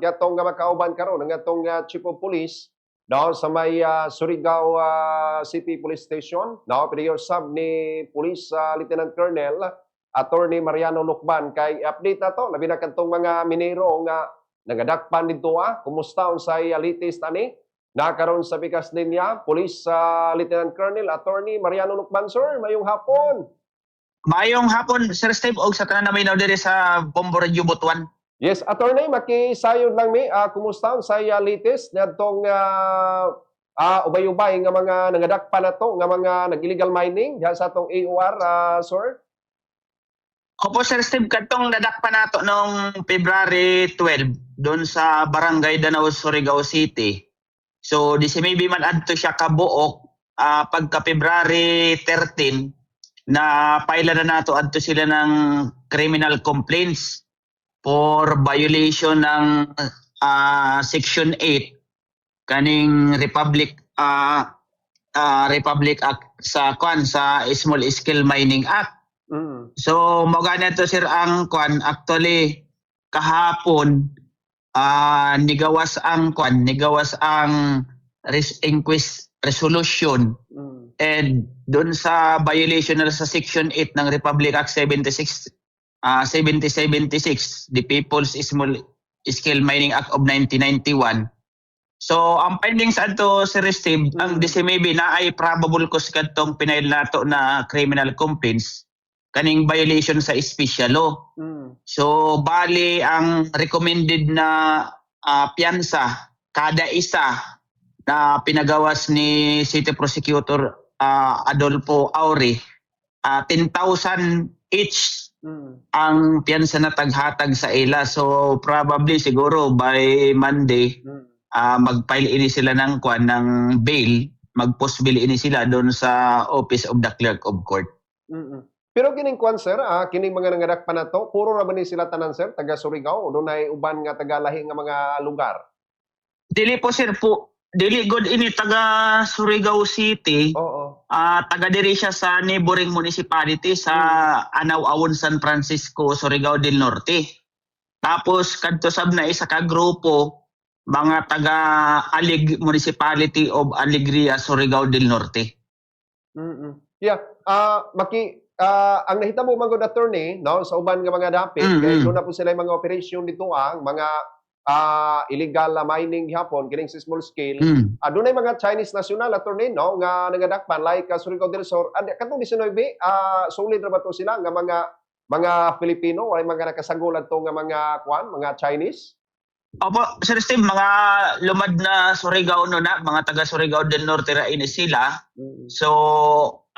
gatong nga makauban karon nga atong Chief of Police no sa may Surigao City Police Station no pinag-usab ni Police Lieutenant Colonel Attorney Mariano Lucban kay update na to labi na kadtong mga minero nga nagadakpan didto kumusta unsay latest ani nakaroon sa bikas niya Police Lieutenant Colonel Attorney Mariano Lucban. Sir, mayong hapon. Mayong hapon, Sir Steve, og sa tanan na may diri sa Bombo Radio Butuan. Yes, attorney, makisayod lang mi. Kumusta ang saya latest ngadtong ubay-ubay nga mga nangadakpan na to, nga mga nag-illegal mining diha sa atong AOR, sir? Opo, Sir Steve, katong nadakpan nato noong February 12 doon sa Barangay Danao, Surigao City. So, di si maybe man adto siya kabuok pagka February 13 na paila na nato adto sila ng criminal complaints for violation ng Section 8 kaning Republic Act sa Small Scale Mining Act. So magana to sir ang actually kahapon nigawas ang inquest resolution and doon sa violation na sa Section 8 ng Republic Act 7076, the People's Small Scale Mining Act of 1991. So, ang findings ato, Sir Steve, ang DCMB na ay probable cause kadtong pinail nato na criminal complaints kaning violation sa special law. So, bali ang recommended na piyansa kada isa na pinagawas ni City Prosecutor Adolfo Auri, 10,000 each ang piyansa na taghatag sa ila. So probably siguro by Monday mag-file ini sila ng bail, mag-post bail ini sila doon sa Office of the Clerk of Court. Pero kining sir, kining mga nangadakpan na to, puro ra ba ni sila tanan sir, taga Surigao o dunay uban nga taga lahi nga mga lugar? Dili po sir po. Dili god ini taga Surigao City. Oo. Taga diri siya sa neighboring municipality sa Anaw-Awon, San Francisco, Surigao del Norte. Tapos kadto sab na isa ka grupo mga taga Municipality of Alegria, Surigao del Norte. Yeah, ang nahitabo man gud attorney no sa uban nga mga dapit kay doon na po sila mga operation dito ang mga illegal mining hapon kining sa small scale. Dunay mga Chinese national attorney no nga nagadakpan like Surigao del Sur. Katong 19 solid ra ba to sila nga mga Filipino ay mga nakasagulan to nga mga Chinese? Opo, Sir Steve, mga lumad na Surigao no na, mga taga Surigao del Norte ra ini sila. So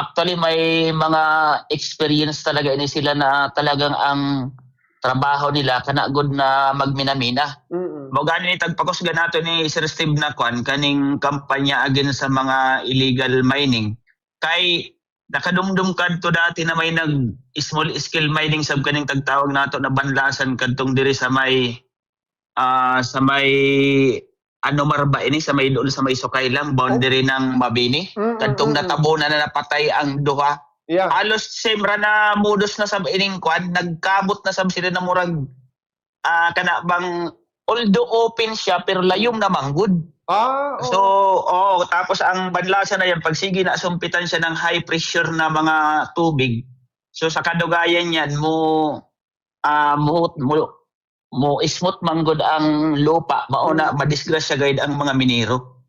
actually may mga experience talaga ini sila na talagang ang trabaho nila kana good na magminamina. Mo gani ni tagpakusga nato ni Sir Steve na kaning kampanya against sa mga illegal mining. Kay nakadumdum kadto dati na may nag small scale mining sab kaning tagtawag nato na banlasan kadtong diri sa may Marba ini sa may doon sa may Sukaylang boundary ng Mabini. Kadtong natabunan na napatay ang duha. Yeah. Halos same ra na modus na sab ining nagkabot na sab sila na murag kana bang although open siya pero layom na manggod. So tapos ang banlasan na yan pagsigi na sumpitan siya ng high pressure na mga tubig. So sa kadugayan yan mo smooth manggod ang lupa mauna madisgrasya gayud ang mga minero.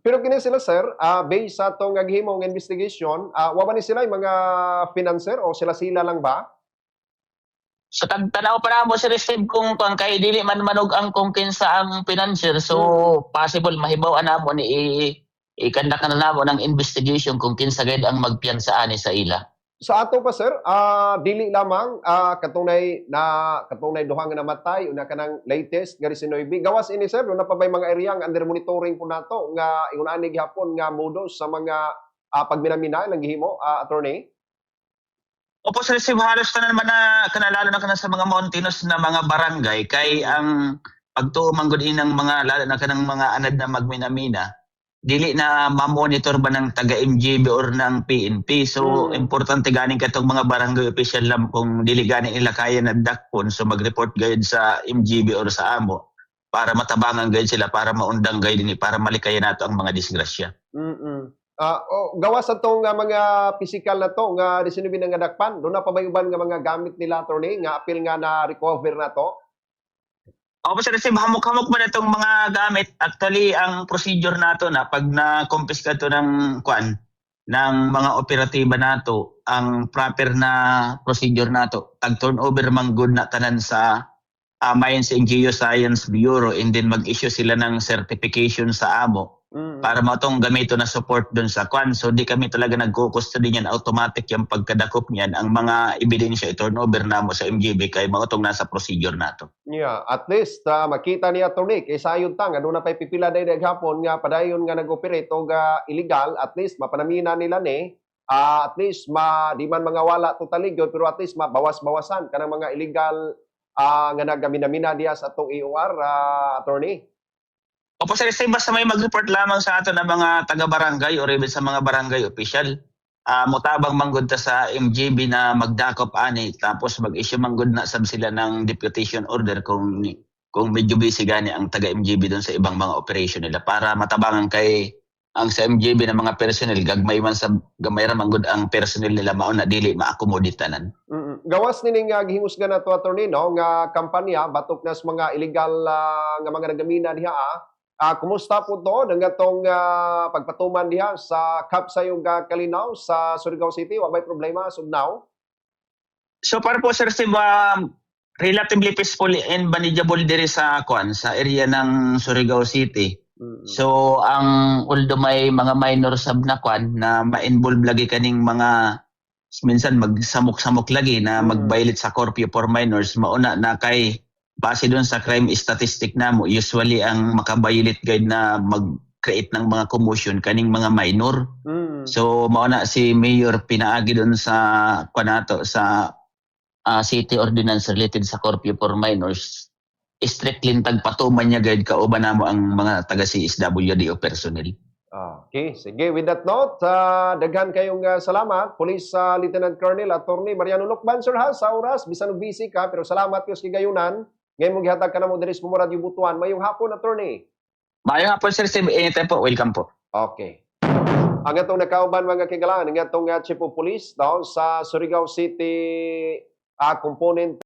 Pero kini sila sir, based sa atong gihimong investigation, wa ba ni sila yung mga financer o sila lang ba? So tanaw pa namo Sir Steve kung kay dili man manog ang kung kinsa ang financier, so possible mahibaw namo ni ikandak na namo ng investigation kung kinsa gayud ang magpiyansa ani sa ila. Sa ato pa sir, dili lamang katunay duha nga namatay una kanang latest nga 19. Gawas ini sir, na pa bay mga area nga under monitoring po nato nga ingunani gihapon nga modus sa mga pagminamina lang gihimo attorney. Opo Sir Steve, halos tanan man na kanalalo na kana sa mga mountainous na mga barangay kay ang pagtuo manggod inang mga lalo na kanang mga anad na magminamina dili na ma-monitor ba ng taga-MGB or ng PNP. So, importante ganing katong mga barangay official lang kung dili ganing nila kaya na dakpon. So, mag-report gayud sa MGB or sa AMO. para matabangan gayud sila, para maundang gayud ni, para malikayan nato ang mga disgrasya. Gawas sa tong mga physical na to nga 19 nga dakpan, doon na pa ba uban nga mga gamit nila attorney nga apil nga na recover na to? Opo, Sir Steve, hamok-hamok ba na itong mga gamit? Actually, ang procedure nato na pag na-confiscate to ng ng mga operatiba nato, ang proper na procedure nato, tag-turnover man good na tanan sa Mines and Geoscience Bureau, and then mag-issue sila ng certification sa amo para matong gamito na support doon sa So di kami talaga nagkukustody niyan, automatic yung pagkadakop niyan. Ang mga ebidensya i-turnover namo sa MGB kay mautong nasa procedure nato. Yeah, at least makita ni attorney kay sayod ta nga doon na pay pipila day hapon nga padayon nga nag-operate og illegal, at least mapanamina nila ni at least di man mga wala totally gyud, pero at least mabawas-bawasan kanang mga illegal nga nagaminamina diya sa atong EOR, attorney. Opo, Sir Steve, basta may mag-report lamang sa ato ng mga taga-barangay o even sa mga barangay official, mutabang manggod ta sa MGB na magdakop ani, tapos mag-issue manggod na sab sila ng deputation order kung medyo busy gani ang taga-MGB doon sa ibang mga operation nila, para matabangan kay ang sa MGB na mga personnel, gamay ra manggod ang personnel nila, mauna dili ma-accommoditanan. Gawas nining gihingusgan nato attorney no nga kampanya batok nas mga illegal nga mga nagamina diha. Kumusta po to ng atong pagpatuman diha sa Kapsayog Kalinaw sa Surigao City? Wa may problema as of now? So para po, Sir Steve, relatively peaceful and manageable diri sa sa area ng Surigao City. So although may mga minor sub na na ma-involve lagi kaning mga minsan magsamok-samok lagi na mag-violate sa curfew for minors, mauna na kay base doon sa crime statistic namo, usually ang makabayulit guide na mag-create ng mga commotion kaning mga minor. So mauna si Mayor pinaagi doon sa sa city ordinance related sa curfew for minors, strictly tagpatuman niya guide kauban namo ang mga taga CSWD o personnel. Okay, sige. With that note, daghan kayong salamat, Police Lieutenant Colonel Attorney Mariano Lucban, sir, ha, sa oras. Bisan busy ka, pero salamat kayo sa gayunan. Ngayon mong gihatag ka na mo diri sa Radio Butuan. Mayong hapon, attorney. Mayong hapon, Sir Steve. Anytime po. Welcome po. Okay. Ang atong nakauban mga kigalangan, ang atong Chief of Police daw sa Surigao City component